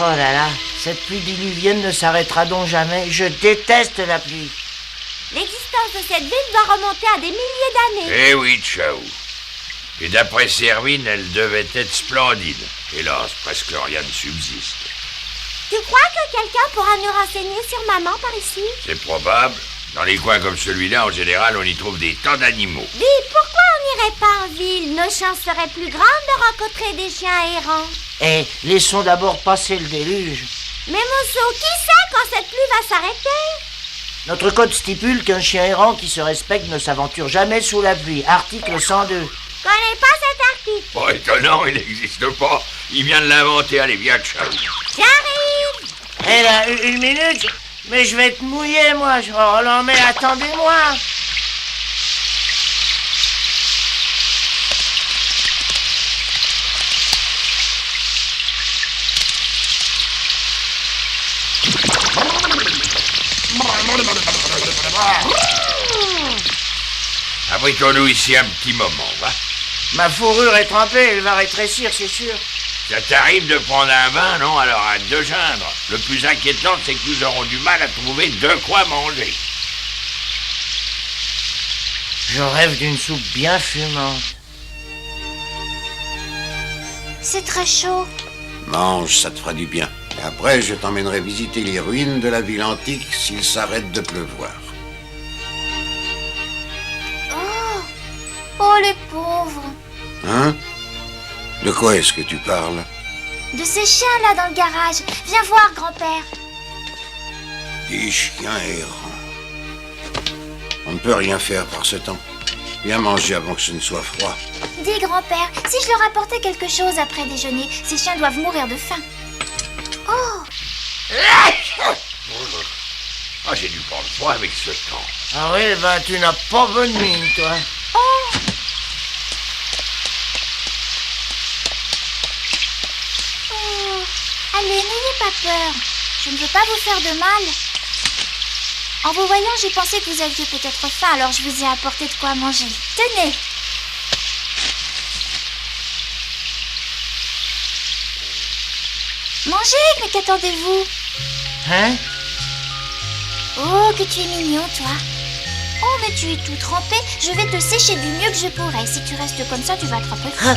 Oh là là, cette pluie diluvienne ne s'arrêtera donc jamais. Je déteste la pluie. L'existence de cette ville doit remonter à des milliers d'années. Eh oui, Tchaou. Et d'après ces ruines, elle devait être splendide. Hélas, presque rien ne subsiste. Tu crois que quelqu'un pourra nous renseigner sur maman par ici? C'est probable. Dans les coins comme celui-là, en général, on y trouve des tas d'animaux. Dis, pourquoi on n'irait pas en ville? Nos chances seraient plus grandes de rencontrer des chiens errants. Eh, laissons d'abord passer le déluge. Mais Mousseau, qui sait quand cette pluie va s'arrêter? Notre code stipule qu'un chien errant qui se respecte ne s'aventure jamais sous la pluie. Article 102. Connais pas cet article. Bon, étonnant, il n'existe pas. Il vient de l'inventer. Allez, viens, Tchaou. J'arrive. Eh là, une minute. Mais je vais être mouillé, moi. Oh non, mais attendez-moi. Abritons-nous ici un petit moment, va. Ma fourrure est trempée, elle va rétrécir, c'est sûr. Ça t'arrive de prendre un bain, non? Alors hâte de geindre. Le plus inquiétant, c'est que nous aurons du mal à trouver de quoi manger. Je rêve d'une soupe bien fumante. C'est très chaud. Mange, ça te fera du bien. Et après, je t'emmènerai visiter les ruines de la ville antique s'il s'arrête de pleuvoir. Oh, les pauvres. Hein? De quoi est-ce que tu parles? De ces chiens-là dans le garage. Viens voir, grand-père. Des chiens errants. On ne peut rien faire par ce temps. Viens manger avant que ce ne soit froid. Dis, grand-père, si je leur apportais quelque chose après déjeuner, ces chiens doivent mourir de faim. Oh! Ah, j'ai dû prendre froid avec ce temps. Ah oui, ben tu n'as pas bonne mine, toi. Oh! Allez, n'ayez pas peur. Je ne veux pas vous faire de mal. En vous voyant, j'ai pensé que vous aviez peut-être faim, alors je vous ai apporté de quoi manger. Tenez. Mangez, mais qu'attendez-vous? Hein? Oh, que tu es mignon, toi. Oh, mais tu es tout trempé. Je vais te sécher du mieux que je pourrai. Si tu restes comme ça, tu vas attraper froid.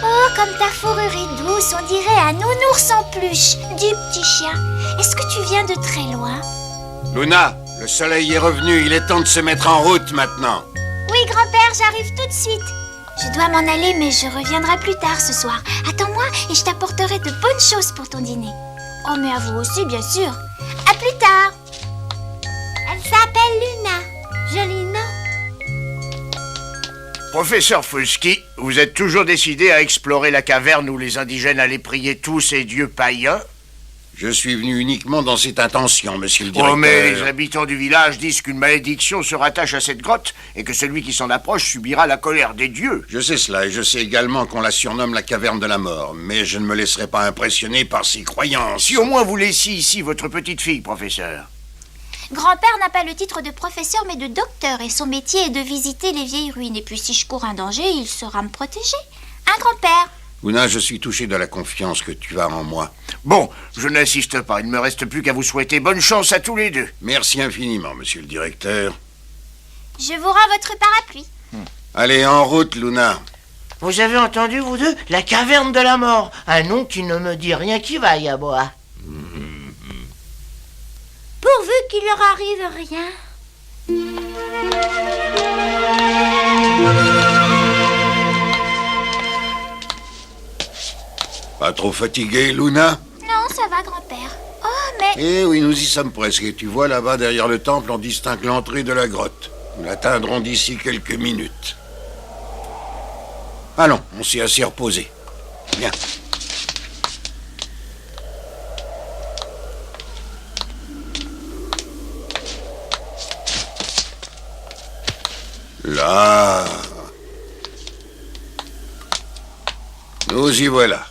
Oh, comme ta fourrure est douce, on dirait un nounours en peluche. Du petit chien. Est-ce que tu viens de très loin? Luna, le soleil est revenu. Il est temps de se mettre en route maintenant. Oui, grand-père, j'arrive tout de suite. Je dois m'en aller, mais je reviendrai plus tard ce soir. Attends-moi et je t'apporterai de bonnes choses pour ton dîner. Oh, mais à vous aussi, bien sûr. À plus tard. Elle s'appelle Luna. Joli nom. Professeur Fusky, vous êtes toujours décidé à explorer la caverne où les indigènes allaient prier tous ces dieux païens? Je suis venu uniquement dans cette intention, monsieur le directeur. Oh, mais les habitants du village disent qu'une malédiction se rattache à cette grotte et que celui qui s'en approche subira la colère des dieux. Je sais cela et je sais également qu'on la surnomme la caverne de la mort, mais je ne me laisserai pas impressionner par ses croyances. Si au moins vous laissiez ici votre petite fille, professeur. Grand-père n'a pas le titre de professeur, mais de docteur, et son métier est de visiter les vieilles ruines. Et puis si je cours un danger, il saura me protéger. Hein, grand-père? Luna, je suis touché de la confiance que tu as en moi. Bon, je n'insiste pas, il ne me reste plus qu'à vous souhaiter bonne chance à tous les deux. Merci infiniment, monsieur le directeur. Je vous rends votre parapluie. Allez, en route, Luna. Vous avez entendu, vous deux? La caverne de la mort. Un nom qui ne me dit rien qui vaille à moi. Pourvu qu'il leur arrive rien. Pas trop fatigué, Luna? Non, ça va, grand-père. Oh, mais... Eh oui, nous y sommes presque. Et tu vois, là-bas, derrière le temple, on distingue l'entrée de la grotte. Nous l'atteindrons d'ici quelques minutes. Allons, on s'est assez reposé. Viens. Là. Nous y voilà.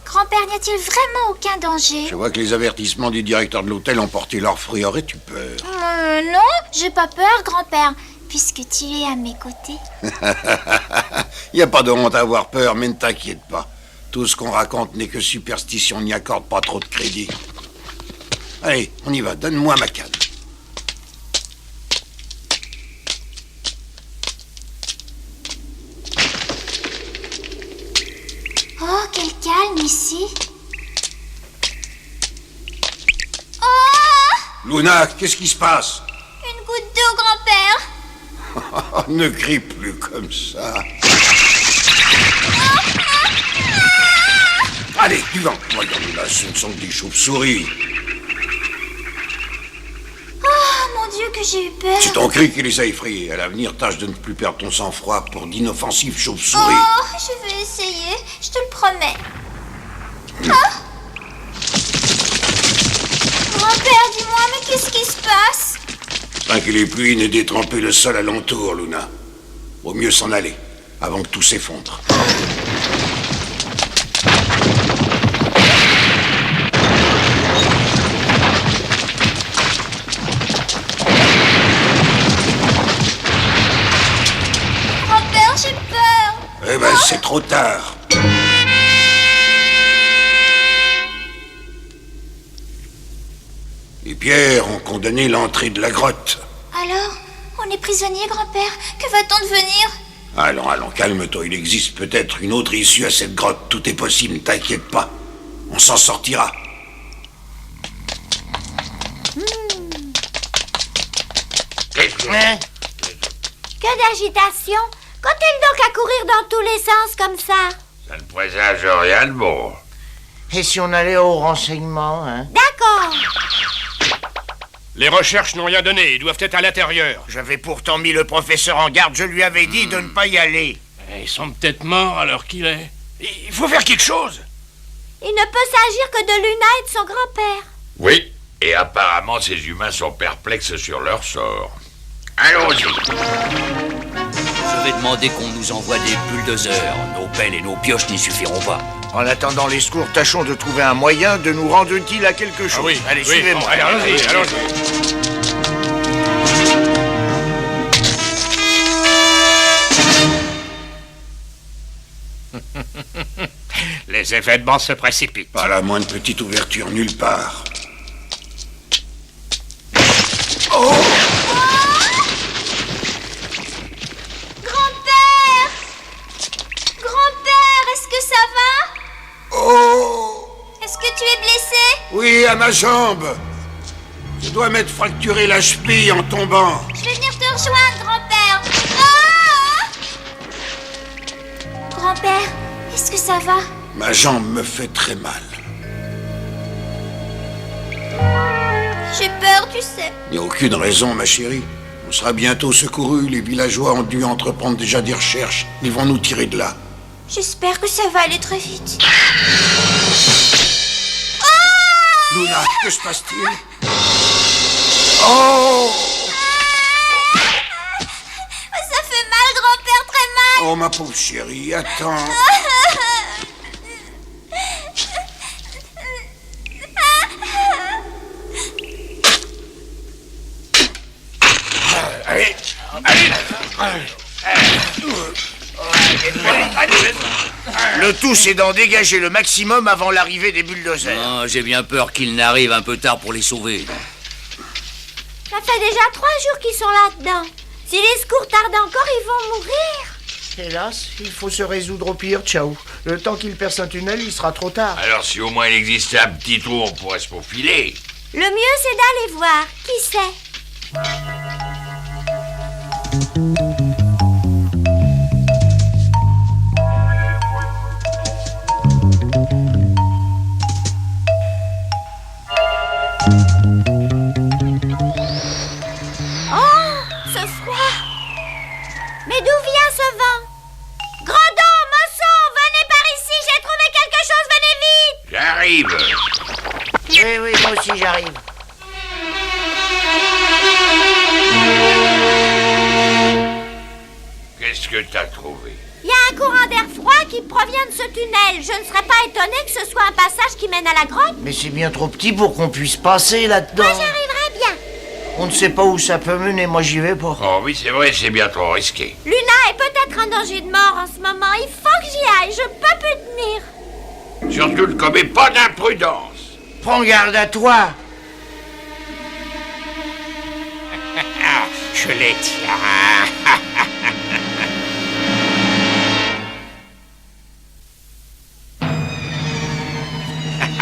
Grand-père, n'y a-t-il vraiment aucun danger? Je vois que les avertissements du directeur de l'hôtel ont porté leurs fruits. Aurais-tu peur? Non, j'ai pas peur, grand-père, puisque tu es à mes côtés. Il n'y a pas de honte à avoir peur, mais ne t'inquiète pas. Tout ce qu'on raconte n'est que superstition, on n'y accorde pas trop de crédit. Allez, on y va, donne-moi ma canne. Oh, quel calme ici. Oh! Luna, qu'est-ce qui se passe? Une goutte d'eau, grand-père. Ne crie plus comme ça. Allez, du vent. Regarde là, ce ne sont que des chauves-souris. Oh, mon Dieu, que j'ai eu peur. C'est ton cri qui les a effrayés. À l'avenir, tâche de ne plus perdre ton sang-froid pour d'inoffensives chauves-souris. Oh, je vais essayer, je te le promets. Ah! Grand-père, dis-moi, mais qu'est-ce qui se passe? Tant que les pluies n'aient détrempé le sol alentour, Luna. Vaut mieux s'en aller, avant que tout s'effondre. Grand-père, j'ai peur. Eh ben, c'est trop tard. Les pierres ont condamné l'entrée de la grotte. Alors, on est prisonnier, grand-père. Que va-t-on devenir? Allons, calme-toi. Il existe peut-être une autre issue à cette grotte. Tout est possible, ne t'inquiète pas. On s'en sortira. Hein? Que d'agitation! Qu'ont-ils donc à courir dans tous les sens comme ça? Ça ne présage rien de bon. Et si on allait au renseignement, hein? D'accord! Les recherches n'ont rien donné, ils doivent être à l'intérieur. J'avais pourtant mis le professeur en garde, je lui avais dit de ne pas y aller. Ils sont peut-être morts alors qu'il est. Il faut faire quelque chose. Il ne peut s'agir que de Luna et de son grand-père. Oui, et apparemment ces humains sont perplexes sur leur sort. Allons-y. Je vais demander qu'on nous envoie des bulldozers. Nos pelles et nos pioches n'y suffiront pas. En attendant les secours, tâchons de trouver un moyen de nous rendre utile à quelque chose. Ah oui, Allez, oui, suivez-moi. bon, allez, allons-y. Les événements se précipitent. Pas la moindre petite ouverture nulle part. Grand-père! Grand-père, est-ce que ça va? Oh! Est-ce que tu es blessé? Oui, à ma jambe. Je dois m'être fracturé la cheville en tombant. Je vais venir te rejoindre, grand-père. Ah! Grand-père, est-ce que ça va? Ma jambe me fait très mal. J'ai peur, tu sais. Il n'y a aucune raison, ma chérie. On sera bientôt secourus. Les villageois ont dû entreprendre déjà des recherches. Ils vont nous tirer de là. J'espère que ça va aller très vite. Luna, que se passe-t-il? Oh! Ça fait mal, grand-père, très mal. Oh, ma pauvre chérie, attends. Allez, allez. Le tout, c'est d'en dégager le maximum avant l'arrivée des bulldozers. Oh, j'ai bien peur qu'ils n'arrivent un peu tard pour les sauver. Ça fait déjà 3 jours qu'ils sont là-dedans. Si les secours tardent encore, ils vont mourir. Hélas, il faut se résoudre au pire, ciao. Le temps qu'il perce un tunnel, il sera trop tard. Alors si au moins il existait un petit trou, on pourrait se faufiler. Le mieux, c'est d'aller voir. Qui sait? Oh, ce froid! Mais d'où vient ce vent? Grandon, Mosson, venez par ici, j'ai trouvé quelque chose, venez vite! J'arrive. Oui, moi aussi j'arrive. Qu'est-ce que t'as trouvé? Il y a un courant d'air froid qui provient de ce tunnel. Je ne serais pas étonné que ce soit un passage qui mène à la grotte. Mais c'est bien trop petit pour qu'on puisse passer là-dedans. Moi, j'arriverai bien. On ne sait pas où ça peut mener, moi j'y vais pas. Oh oui, c'est vrai, c'est bien trop risqué. Luna est peut-être en danger de mort en ce moment. Il faut que j'y aille. Je peux plus tenir. Surtout ne commets pas d'imprudence. Prends garde à toi. Je les tiens.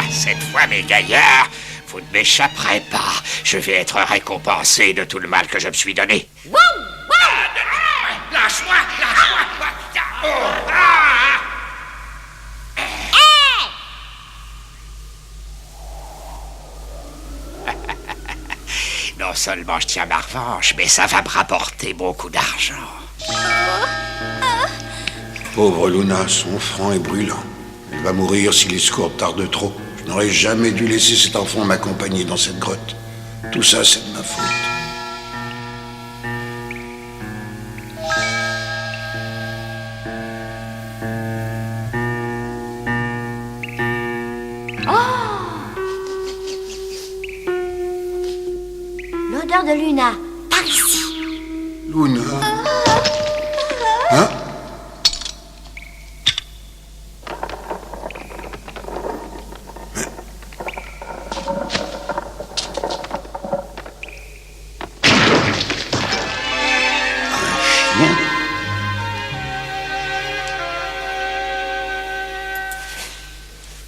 Cette fois, mes gaillards, vous ne m'échapperez pas. Je vais être récompensé de tout le mal que je me suis donné. Lâche-moi, lâche-moi. Non seulement je tiens ma revanche, mais ça va me rapporter beaucoup d'argent. Pauvre Luna, son franc est brûlant. Elle va mourir si l'escorte tarde trop. Je n'aurais jamais dû laisser cet enfant m'accompagner dans cette grotte. Tout ça, c'est de ma faute. L'odeur de Luna. Par ici. Luna. Hein?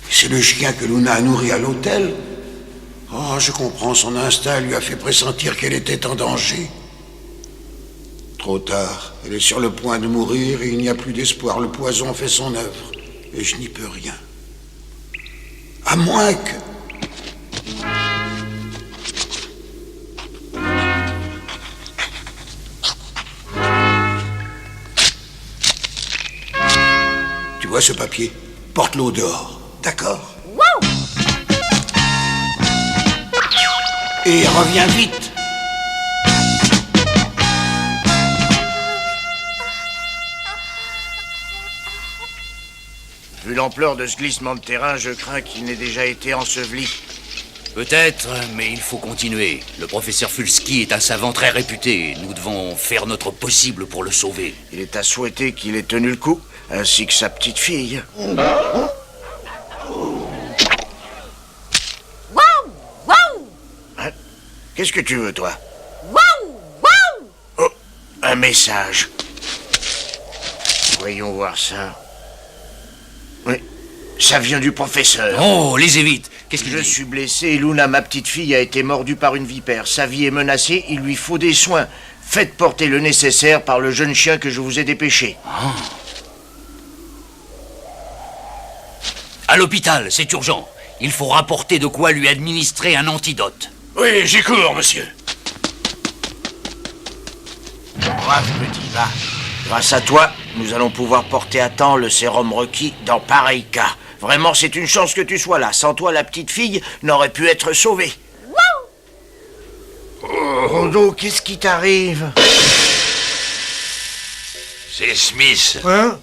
C'est le chien que Luna a nourri à l'hôtel. Oh, je comprends, son instinct lui a fait pressentir qu'elle était en danger. Trop tard, elle est sur le point de mourir et il n'y a plus d'espoir. Le poison fait son œuvre et je n'y peux rien. À moins que... Tu vois ce papier? Porte-le dehors, d'accord? Et reviens vite. Vu l'ampleur de ce glissement de terrain, je crains qu'il n'ait déjà été enseveli. Peut-être, mais il faut continuer. Le professeur Fulski est un savant très réputé. Nous devons faire notre possible pour le sauver. Il est à souhaiter qu'il ait tenu le coup, ainsi que sa petite fille. Hein? Qu'est-ce que tu veux, toi? Oh, un message. Voyons voir ça. Oui, ça vient du professeur. Oh, lisez vite. Qu'est-ce qu'il Je dit? suis blessé et Luna, ma petite fille, a été mordue par une vipère. Sa vie est menacée, il lui faut des soins. Faites porter le nécessaire par le jeune chien que je vous ai dépêché. À l'hôpital, c'est urgent. Il faut rapporter de quoi lui administrer un antidote. Oui, j'y cours, monsieur. Brave petit, va. Grâce à toi, nous allons pouvoir porter à temps le sérum requis dans pareil cas. Vraiment, c'est une chance que tu sois là. Sans toi, la petite fille n'aurait pu être sauvée. Rondo, qu'est-ce qui t'arrive? C'est Smith. Hein?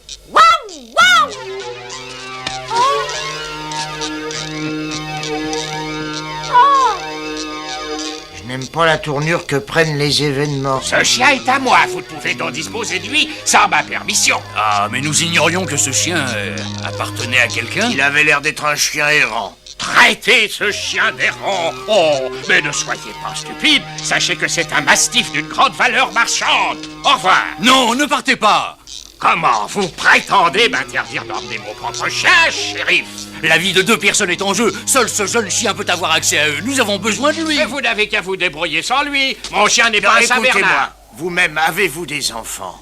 Je n'aime pas la tournure que prennent les événements. Ce chien est à moi. Vous ne pouvez donc disposer de lui sans ma permission. Ah, mais nous ignorions que ce chien appartenait à quelqu'un. Il avait l'air d'être un chien errant. Traitez ce chien d'errant. Oh, mais ne soyez pas stupide. Sachez que c'est un mastif d'une grande valeur marchande. Au revoir. Non, ne partez pas. Comment vous prétendez m'interdire d'emmener mon propre chien, shérif? La vie de deux personnes est en jeu. Seul ce jeune chien peut avoir accès à eux. Nous avons besoin de lui. Mais vous n'avez qu'à vous débrouiller sans lui. Mon chien n'est pas un Écoutez-moi, Saint-Bernard. vous-même, avez-vous des enfants?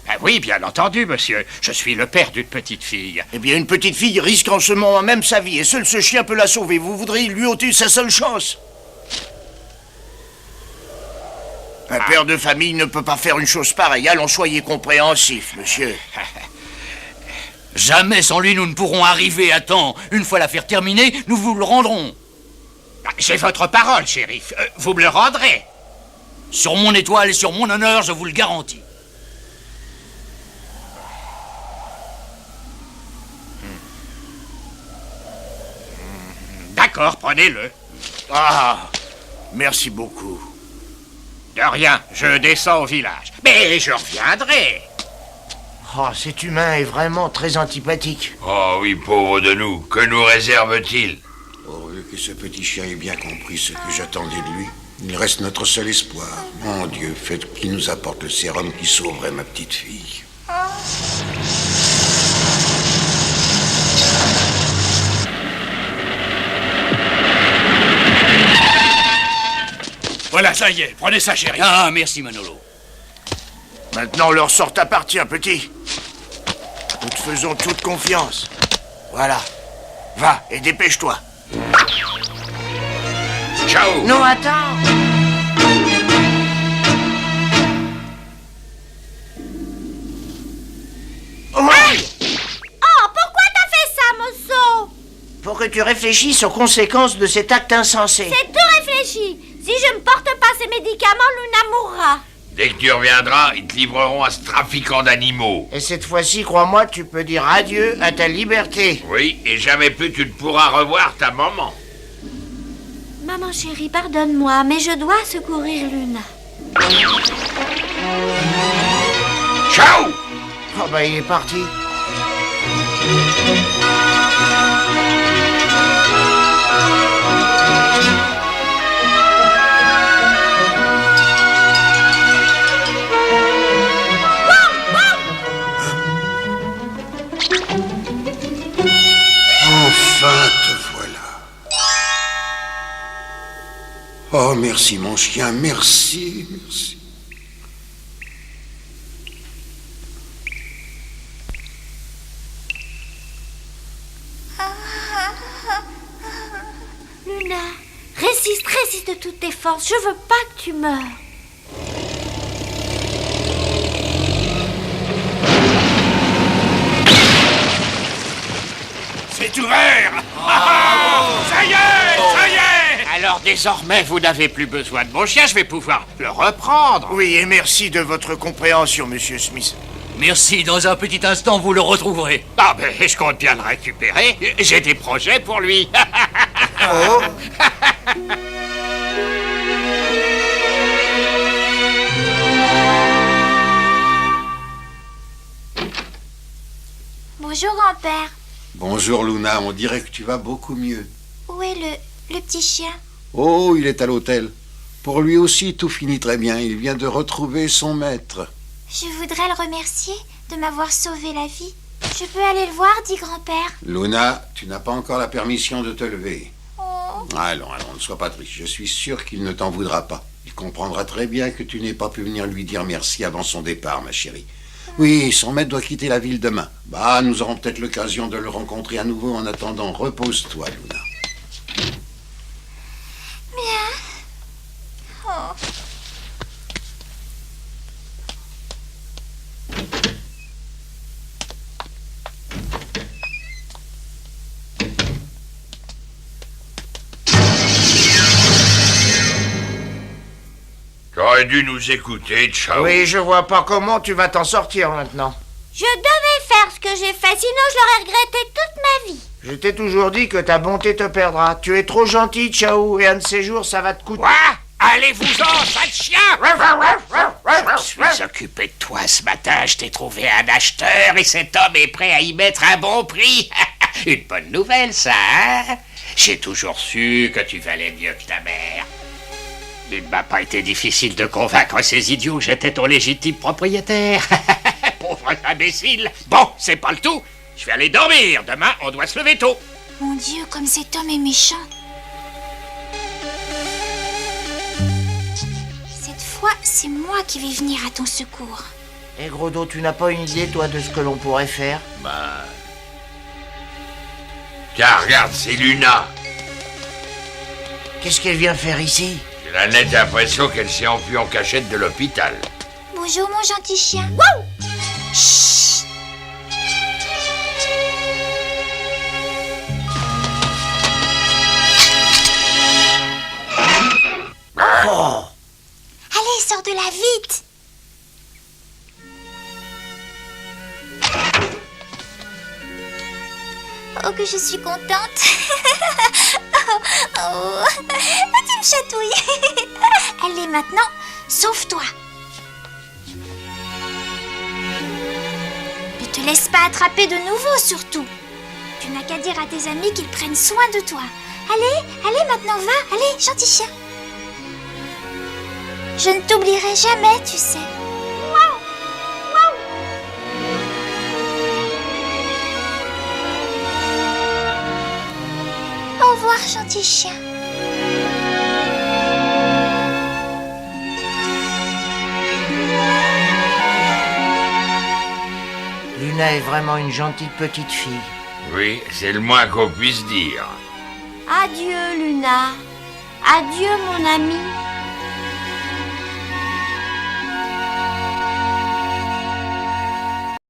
Ben oui, bien entendu, monsieur. Je suis le père d'une petite fille. Eh bien, une petite fille risque en ce moment même sa vie, et seul ce chien peut la sauver. Vous voudriez lui ôter sa seule chance? Un père de famille ne peut pas faire une chose pareille. Allons, soyez compréhensif, monsieur. Jamais sans lui, nous ne pourrons arriver à temps. Une fois l'affaire terminée, nous vous le rendrons. J'ai votre parole, shérif. Vous me le rendrez. Sur mon étoile et sur mon honneur, je vous le garantis. D'accord, prenez-le. Ah, merci beaucoup. De rien, je descends au village. Mais je reviendrai. Oh, cet humain est vraiment très antipathique. Oh oui, pauvre de nous, que nous réserve-t-il? Pourvu que ce petit chien ait bien compris ce que j'attendais de lui. Il reste notre seul espoir. Mon Dieu, faites qu'il nous apporte le sérum qui sauverait ma petite fille. Voilà, ça y est, prenez ça, chérie. Ah, merci, Manolo. Maintenant, leur sort t'appartient, petit. Nous te faisons toute confiance. Voilà. Va et dépêche-toi. Ciao! Non, attends. Oh, pourquoi t'as fait ça, Mosso? Pour que tu réfléchisses aux conséquences de cet acte insensé. C'est tout réfléchi. Si je ne porte pas ces médicaments, Luna mourra. Dès que tu reviendras, ils te livreront à ce trafiquant d'animaux. Et cette fois-ci, crois-moi, tu peux dire adieu à ta liberté. Oui, et jamais plus tu ne pourras revoir ta maman. Maman chérie, pardonne-moi, mais je dois secourir Luna. Ciao! Oh bah, il est parti. Enfin, te voilà. Oh, merci, mon chien, merci, merci. Luna, résiste de toutes tes forces. Je veux pas que tu meures. C'est ouvert. Ça y est, ça y est. Alors désormais, vous n'avez plus besoin de mon chien, je vais pouvoir le reprendre. Oui, et merci de votre compréhension, monsieur Smith. Merci, dans un petit instant, vous le retrouverez. Ah ben, je compte bien le récupérer. J'ai des projets pour lui. Oh. Bonjour, grand-père. Bonjour, Luna, on dirait que tu vas beaucoup mieux. Où est le petit chien? Oh, il est à l'hôtel. Pour lui aussi, tout finit très bien. Il vient de retrouver son maître. Je voudrais le remercier de m'avoir sauvé la vie. Je peux aller le voir, dit grand-père. Luna, tu n'as pas encore la permission de te lever. Oh. Allons, ne sois pas triste. Je suis sûr qu'il ne t'en voudra pas. Il comprendra très bien que tu n'aies pas pu venir lui dire merci avant son départ, ma chérie. Oui, son maître doit quitter la ville demain. Bah, nous aurons peut-être l'occasion de le rencontrer à nouveau. En attendant, repose-toi, Luna. Bien. Oh. T'aurais dû nous écouter, Ciao. Oui, je vois pas comment tu vas t'en sortir maintenant. Je devais faire ce que j'ai fait, sinon je l'aurais regretté toute ma vie. Je t'ai toujours dit que ta bonté te perdra. Tu es trop gentil, Ciao, et un de ces jours, ça va te coûter. Quoi? Allez-vous-en, sale chien! Je suis occupé de toi ce matin, je t'ai trouvé un acheteur et cet homme est prêt à y mettre un bon prix. Une bonne nouvelle, ça, hein? J'ai toujours su que tu valais mieux que ta mère. Il ne m'a pas été difficile de convaincre ces idiots que j'étais ton légitime propriétaire. Pauvre imbécile. Bon, c'est pas le tout. Je vais aller dormir. Demain, on doit se lever tôt. Mon Dieu, comme cet homme est méchant. Cette fois, c'est moi qui vais venir à ton secours. Eh, gros dos, tu n'as pas une idée, toi, de ce que l'on pourrait faire? Tiens, regarde, c'est Luna. Qu'est-ce qu'elle vient faire ici? J'ai la nette impression qu'elle s'est enfuie en cachette de l'hôpital. Bonjour, mon gentil chien. Wouh! Chut! Oh! Allez, sors de là, vite! Oh, que je suis contente! Oh, tu me chatouilles! Allez, maintenant, sauve-toi! laisse pas attraper de nouveau, surtout. Tu n'as qu'à dire à tes amis qu'ils prennent soin de toi. Allez, maintenant va, allez, gentil chien. Je ne t'oublierai jamais, tu sais. Au revoir, gentil chien. Luna est vraiment une gentille petite fille. Oui, c'est le moins qu'on puisse dire. Adieu, Luna. Adieu, mon ami.